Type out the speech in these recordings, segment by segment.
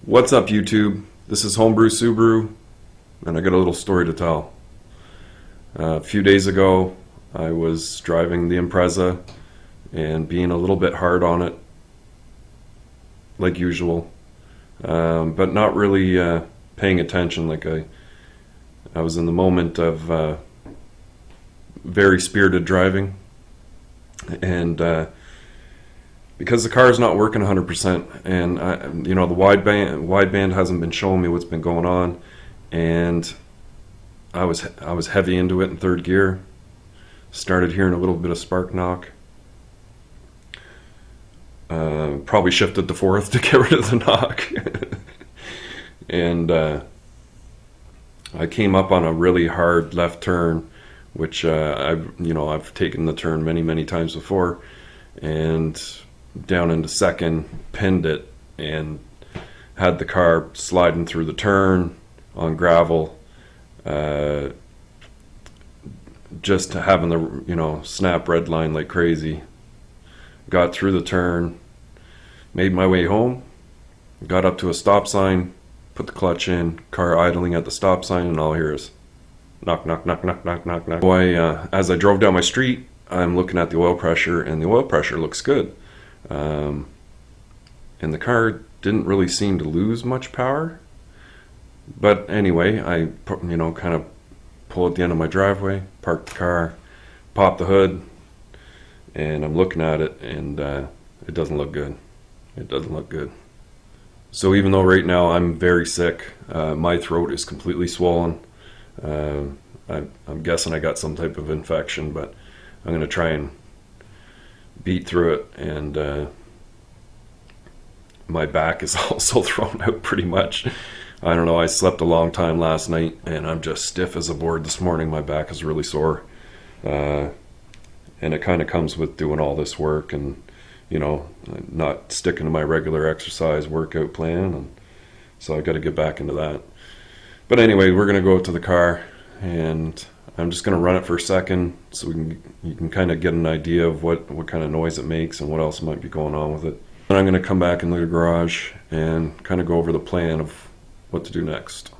What's up, YouTube? This is Homebrew Subaru, and I got a little story to tell. A few days ago, I was driving the Impreza and being a little bit hard on it, like usual, but not really paying attention. I was in the moment of very spirited driving, and because the car is not working 100%, and the wideband hasn't been showing me what's been going on, and I was heavy into it in third gear. Started hearing a little bit of spark knock. Probably shifted to fourth to get rid of the knock, and I came up on a really hard left turn, which I've taken the turn many times before, and down into second, pinned it, and had the car sliding through the turn on gravel, just having the snap red line like crazy. Got through the turn, made my way home, got up to a stop sign, put the clutch in, car idling at the stop sign, and all I hear is knock, knock, knock, knock, knock, knock, knock. So as I drove down my street, I'm looking at the oil pressure, and the oil pressure looks good. And the car didn't really seem to lose much power. But anyway, I kind of pull at the end of my driveway, park the car, pop the hood, and I'm looking at it, and it doesn't look good. It doesn't look good. So even though right now I'm very sick, my throat is completely swollen. I'm guessing I got some type of infection, but I'm going to try and beat through it, and my back is also thrown out pretty much. I don't know, I slept a long time last night, and I'm just stiff as a board this morning. My back is really sore, and it kind of comes with doing all this work and not sticking to my regular exercise workout plan, and so I got to get back into that. But anyway, we're going to go out to the car, and I'm just going to run it for a second so you can kind of get an idea of what kind of noise it makes and what else might be going on with it. And I'm going to come back into the garage and kind of go over the plan of what to do next.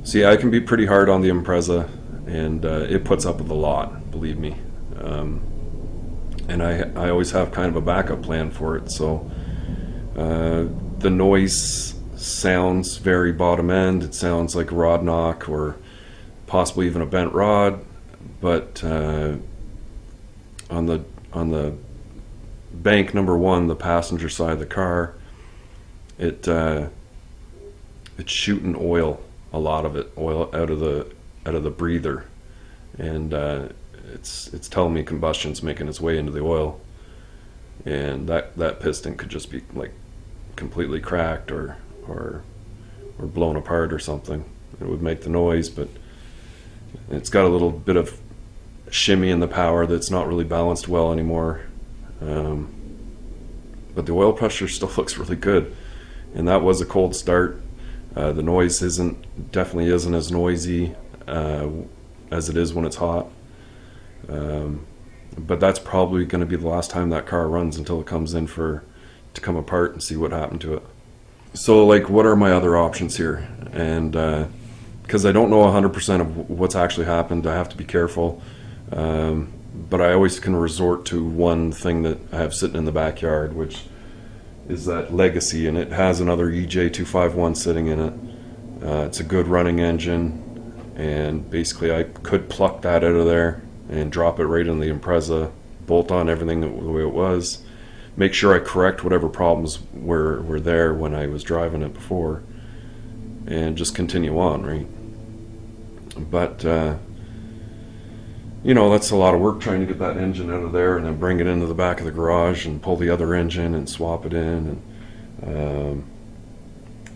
See, I can be pretty hard on the Impreza, and it puts up with a lot, believe me. And I always have kind of a backup plan for it. So the noise sounds very bottom end. It sounds like a rod knock or possibly even a bent rod. But on the bank number one, the passenger side of the car, it's shooting oil. A lot of it, oil out of the breather, and it's telling me combustion's making its way into the oil, and that piston could just be like completely cracked or blown apart or something. It would make the noise, but it's got a little bit of shimmy in the power that's not really balanced well anymore. But the oil pressure still looks really good, and that was a cold start. The noise definitely isn't as noisy as it is when it's hot. But that's probably going to be the last time that car runs until it comes in to come apart and see what happened to it. So like, what are my other options here? And because I don't know 100% of what's actually happened, I have to be careful. But I always can resort to one thing that I have sitting in the backyard, which is that Legacy, and it has another EJ251 sitting in it. It's a good running engine, and basically I could pluck that out of there and drop it right in the Impreza, bolt on everything the way it was, make sure I correct whatever problems were there when I was driving it before, and just continue on, right? But you know, that's a lot of work trying to get that engine out of there and then bring it into the back of the garage and pull the other engine and swap it in. And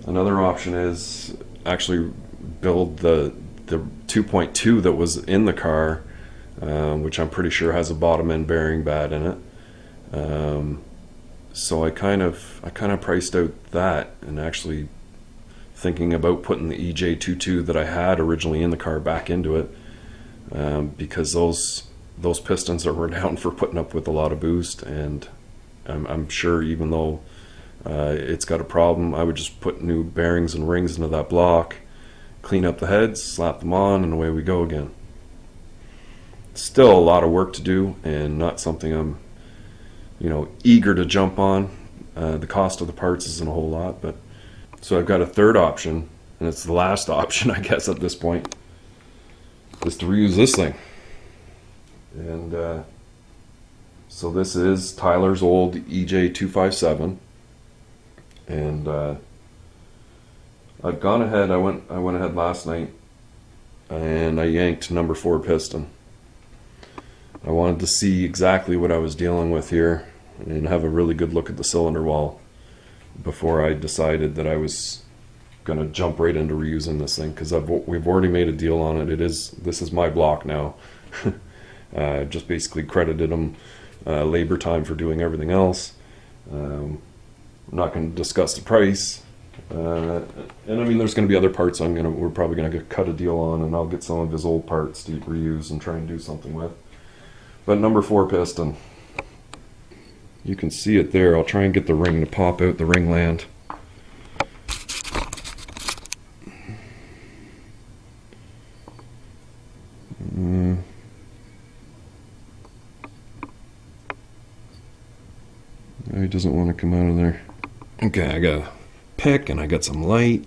another option is actually build the 2.2 that was in the car, which I'm pretty sure has a bottom end bearing bad in it. So I kind of priced out that, and actually thinking about putting the EJ22 that I had originally in the car back into it, because those pistons are renowned for putting up with a lot of boost, and I'm sure even though it's got a problem, I would just put new bearings and rings into that block, clean up the heads, slap them on, and away we go again. Still a lot of work to do, and not something I'm, eager to jump on. The cost of the parts isn't a whole lot, but so I've got a third option, and it's the last option, I guess, at this point, is to reuse this thing. And so this is Tyler's old EJ257, and I've gone ahead. I went ahead last night, and I yanked number 4 piston. I wanted to see exactly what I was dealing with here and have a really good look at the cylinder wall before I decided that I was going to jump right into reusing this thing, because we've already made a deal on it. This is my block now. Just basically credited them labor time for doing everything else. I'm not going to discuss the price, and I mean, there's going to be other parts we're probably going to cut a deal on, and I'll get some of his old parts to reuse and try and do something with. But number 4 piston, you can see it there. I'll try and get the ring to pop out the ringland. He doesn't want to come out of there. Okay, I got a pick and I got some light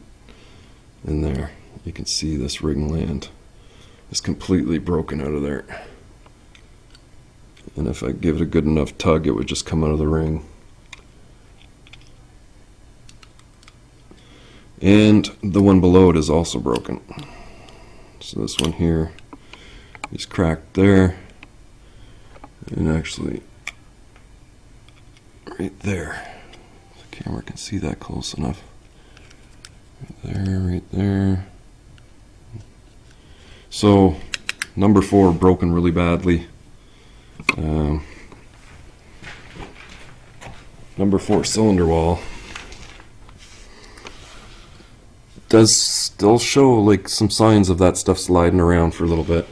in there. You can see this ringland is completely broken out of there. And if I give it a good enough tug, it would just come out of the ring. And the one below it is also broken. So this one here is cracked there, and actually right there. The camera can see that close enough. Right there. So number 4 broken really badly. Number 4 cylinder wall does still show like some signs of that stuff sliding around for a little bit,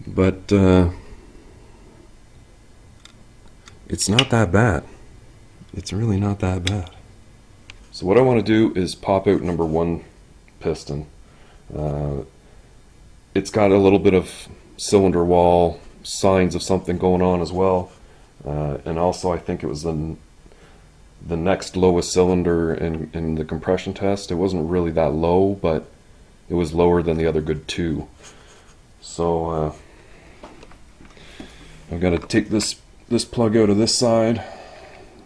but it's not that bad. It's really not that bad. So what I want to do is pop out number 1 piston. It's got a little bit of cylinder wall signs of something going on as well, and also I think it was the next lowest cylinder in the compression test. It wasn't really that low, but it was lower than the other good 2. So I've got to take this plug out of this side,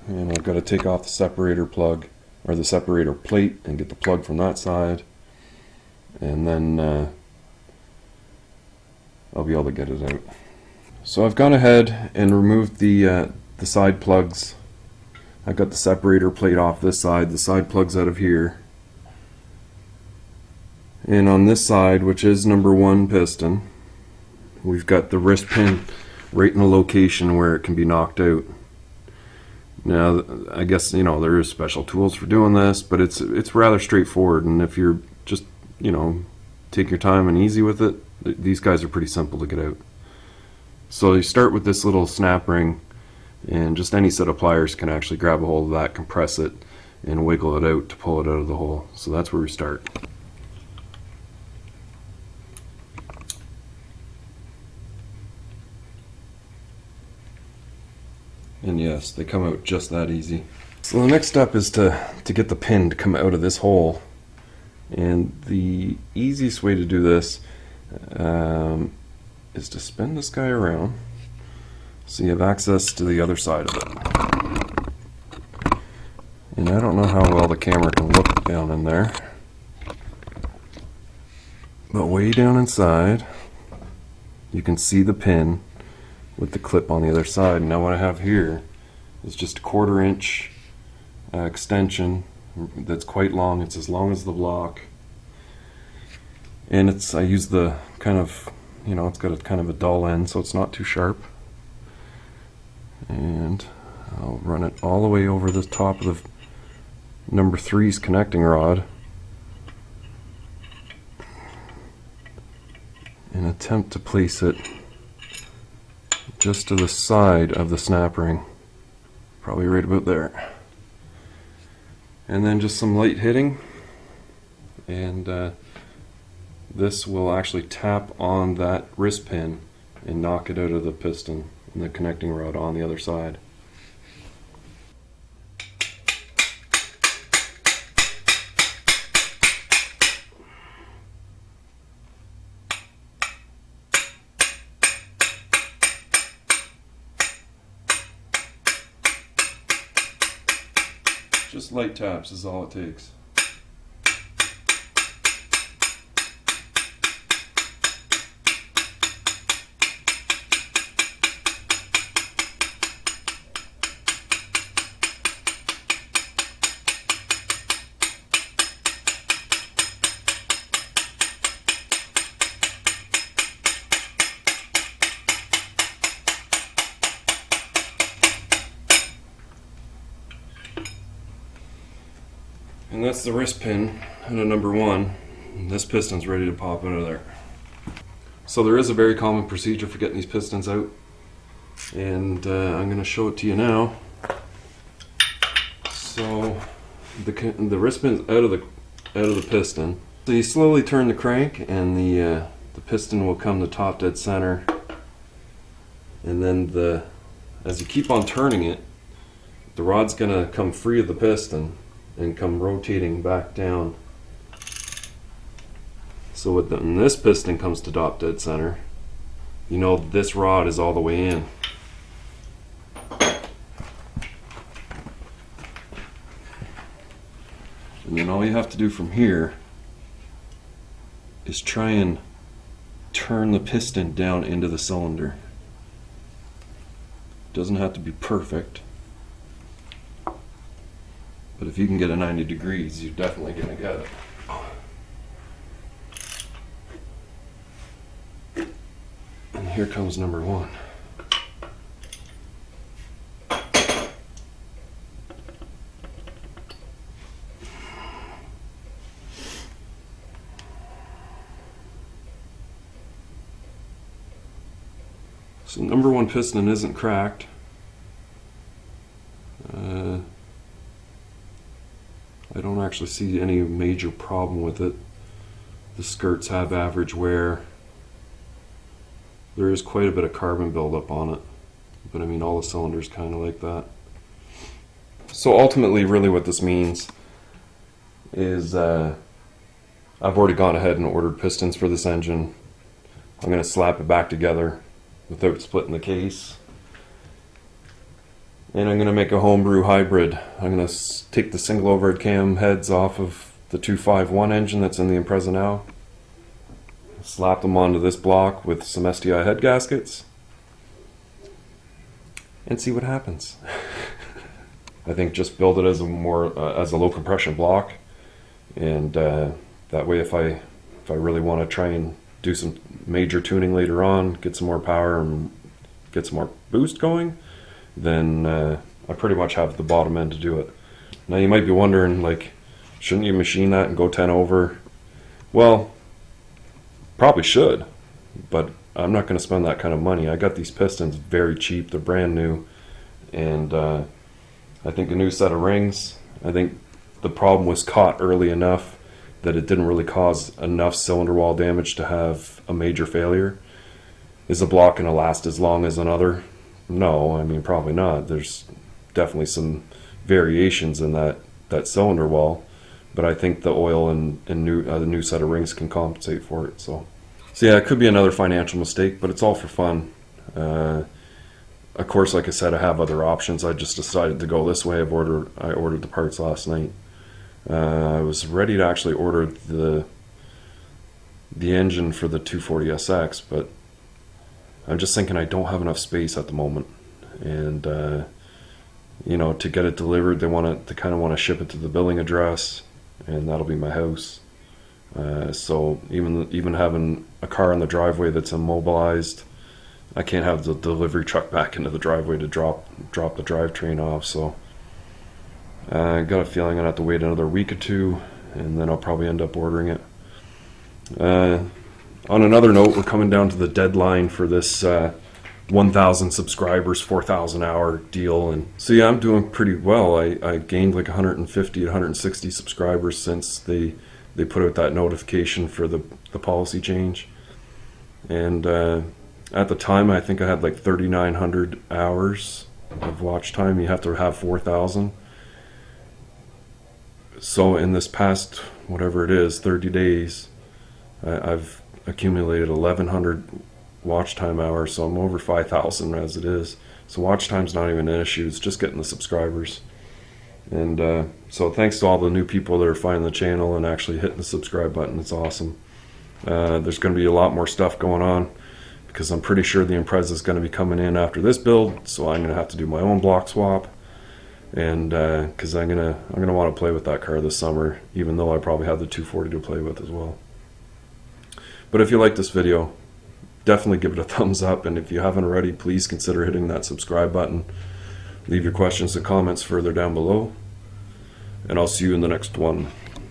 and I've got to take off the separator plug, or the separator plate, and get the plug from that side, and then I'll be able to get it out. So I've gone ahead and removed the side plugs. I've got the separator plate off this side, the side plugs out of here, and on this side, which is number 1 piston, we've got the wrist pin right in the location where it can be knocked out. Now I guess there is special tools for doing this, but it's rather straightforward, and if you're just take your time and easy with it, These guys are pretty simple to get out. So you start with this little snap ring, and just any set of pliers can actually grab a hold of that, compress it, and wiggle it out to pull it out of the hole. So that's where we start. And yes, they come out just that easy. So the next step is to get the pin to come out of this hole. And the easiest way to do this is to spin this guy around so you have access to the other side of it. And I don't know how well the camera can look down in there, but way down inside you can see the pin with the clip on the other side. Now what I have here is just a 1/4 inch extension that's quite long. It's as long as the block, and I use the kind of, it's got a kind of a dull end, so it's not too sharp. And I'll run it all the way over the top of the number 3's connecting rod and attempt to place it just to the side of the snap ring, probably right about there. And then just some light hitting, and this will actually tap on that wrist pin and knock it out of the piston and the connecting rod on the other side. Just light taps is all it takes. And that's the wrist pin out of number 1. And this piston's ready to pop out of there. So there is a very common procedure for getting these pistons out, and I'm going to show it to you now. So the wrist pin's out of the piston. So you slowly turn the crank, and the piston will come to top dead center. And then as you keep on turning it, the rod's going to come free of the piston and come rotating back down. So when this piston comes to top dead center, this rod is all the way in. And then all you have to do from here is try and turn the piston down into the cylinder. Doesn't have to be perfect, but if you can get a 90 degrees, you're definitely going to get it. And here comes number 1. So number 1 piston isn't cracked. I don't actually see any major problem with it. The skirts have average wear. There is quite a bit of carbon buildup on it, but I mean, all the cylinders kind of like that. So ultimately, really what this means is I've already gone ahead and ordered pistons for this engine. I'm going to slap it back together without splitting the case. And I'm going to make a homebrew hybrid. I'm going to take the single overhead cam heads off of the 251 engine that's in the Impreza now, slap them onto this block with some STI head gaskets, and see what happens. I think just build it as a low compression block, and that way if I really want to try and do some major tuning later on, get some more power and get some more boost going, then I pretty much have the bottom end to do it. Now you might be wondering, like, shouldn't you machine that and go 10 over? Well, probably should, but I'm not going to spend that kind of money. I got these pistons very cheap. They're brand new, and I think a new set of rings. I think the problem was caught early enough that it didn't really cause enough cylinder wall damage to have a major failure. Is a block going to last as long as another? No, I mean, probably not. There's definitely some variations in that cylinder wall, but I think the oil and the new set of rings can compensate for it. So yeah, it could be another financial mistake, but it's all for fun. Of course, like I said, I have other options. I just decided to go this way. I ordered the parts last night. I was ready to actually order the engine for the 240SX, but I'm just thinking I don't have enough space at the moment, and to get it delivered, they kind of want to ship it to the billing address, and that'll be my house. So even having a car in the driveway that's immobilized, I can't have the delivery truck back into the driveway to drop the drivetrain off. So I got a feeling I'm gonna have to wait another week or two, and then I'll probably end up ordering it. On another note, we're coming down to the deadline for this 1,000 subscribers, 4,000 hour deal, and so yeah, I'm doing pretty well. I gained like 150 to 160 subscribers since they put out that notification for the policy change, and at the time I think I had like 3,900 hours of watch time. You have to have 4,000. So in this past, whatever it is, 30 days, I've accumulated 1,100 watch time hours, so I'm over 5,000 as it is. So watch time's not even an issue, it's just getting the subscribers. And so thanks to all the new people that are finding the channel and actually hitting the subscribe button. It's awesome. There's going to be a lot more stuff going on, because I'm pretty sure the Impreza is going to be coming in after this build, so I'm going to have to do my own block swap, and because I'm gonna want to play with that car this summer, even though I probably have the 240 to play with as well. But if you like this video, definitely give it a thumbs up, and if you haven't already, please consider hitting that subscribe button. Leave your questions and comments further down below, and I'll see you in the next one.